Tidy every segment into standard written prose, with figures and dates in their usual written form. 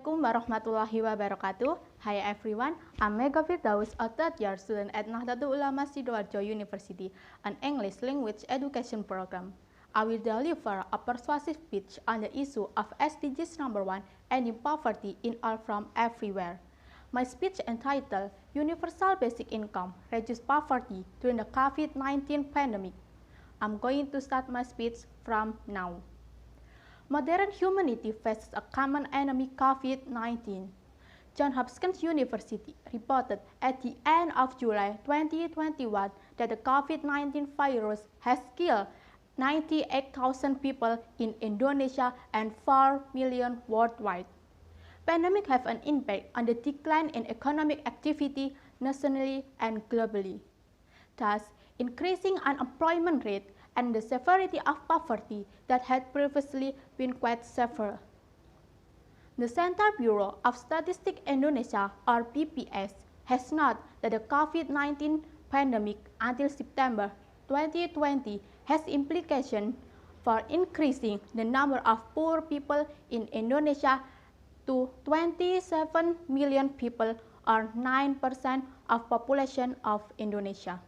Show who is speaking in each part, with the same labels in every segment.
Speaker 1: Assalamualaikum warahmatullahi wabarakatuh. Hi everyone, I'm Firdaus, a third-year student at Nahdlatul Ulama Sidoarjo University, an English language education program. I will deliver a persuasive speech on the issue of SDGs No. 1, ending poverty in all from everywhere. My speech entitled Universal Basic Income, Reduce Poverty During the COVID-19 Pandemic. I'm going to start my speech from now. Modern humanity faces a common enemy, COVID-19. Johns Hopkins University reported at the end of July 2021 that the COVID-19 virus has killed 98,000 people in Indonesia and 4 million worldwide. Pandemic have an impact on the decline in economic activity nationally and globally, thus increasing unemployment rate and the severity of poverty that had previously been quite severe. The Central Bureau of Statistics Indonesia, or BPS, has noted that the COVID-19 pandemic until September 2020 has implications for increasing the number of poor people in Indonesia to 27 million people, or 9% of population of Indonesia.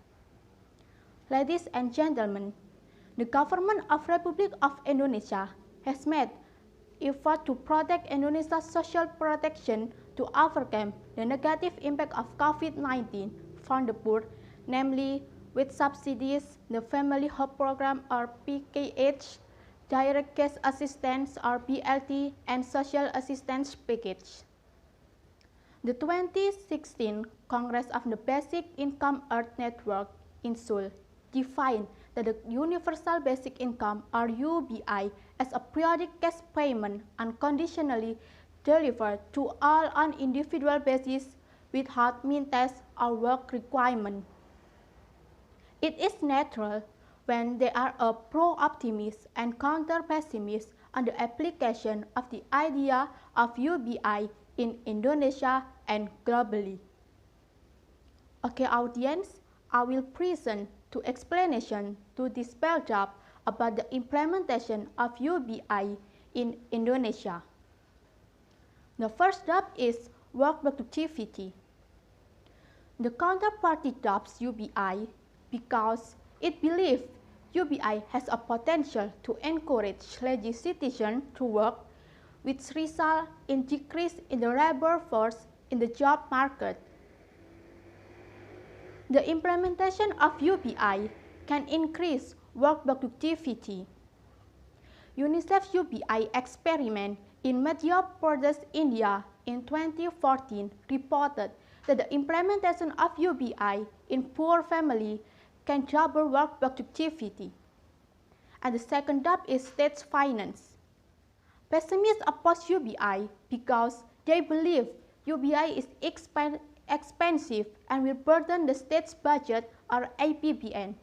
Speaker 1: Ladies and gentlemen, the government of Republic of Indonesia has made effort to protect Indonesia's social protection to overcome the negative impact of COVID-19 from the poor, namely with subsidies, the Family Help Program or PKH, Direct Cash Assistance or BLT, and Social Assistance Package. The 2016 Congress of the Basic Income Earth Network in Seoul defined that the Universal Basic Income, or UBI, as a periodic cash payment unconditionally delivered to all on individual basis without mean test or work requirement. It is natural when there are a pro-optimist and counter-pessimist on the application of the idea of UBI in Indonesia and globally. Okay, audience, I will present two explanations to this paragraph about the implementation of UBI in Indonesia. The first draft is work productivity. The counterparty drafts UBI because it believes UBI has a potential to encourage lazy citizens to work, which results in decrease in the labor force in the job market. The implementation of UBI can increase work productivity. UNICEF UBI experiment in Madhya Pradesh, India in 2014 reported that the implementation of UBI in poor families can double work productivity. And the second draft is state finance. Pessimists oppose UBI because they believe UBI is expensive and will burden the state's budget, or APBN.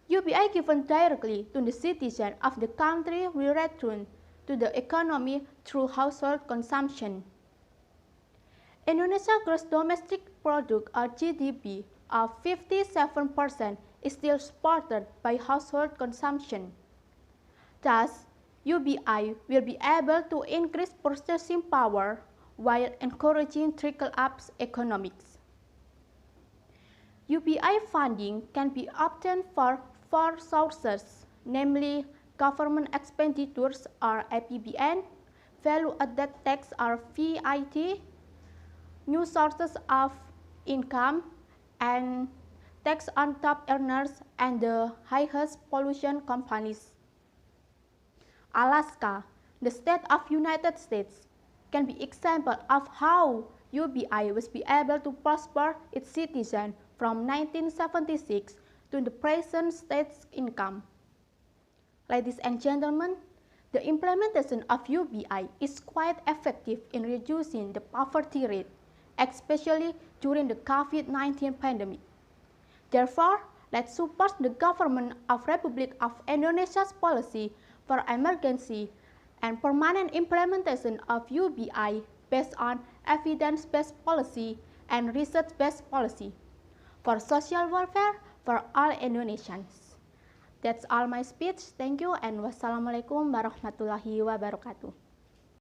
Speaker 1: UBI given directly to the citizens of the country will return to the economy through household consumption. Indonesia's gross domestic product, or GDP, of 57% is still supported by household consumption. Thus, UBI will be able to increase purchasing power while encouraging trickle-up economics. UBI funding can be obtained for four sources, namely government expenditures, or APBN, value-added tax, or VAT, new sources of income, and tax on top earners and the highest pollution companies. Alaska, the state of United States, can be example of how UBI was be able to prosper its citizens from 1976 to the present state's income. Ladies and gentlemen, the implementation of UBI is quite effective in reducing the poverty rate, especially during the COVID-19 pandemic. Therefore, let's support the government of Republic of Indonesia's policy for emergency and permanent implementation of UBI based on evidence-based policy and research-based policy for social welfare for all Indonesians. That's all my speech. Thank you and wassalamualaikum warahmatullahi wabarakatuh.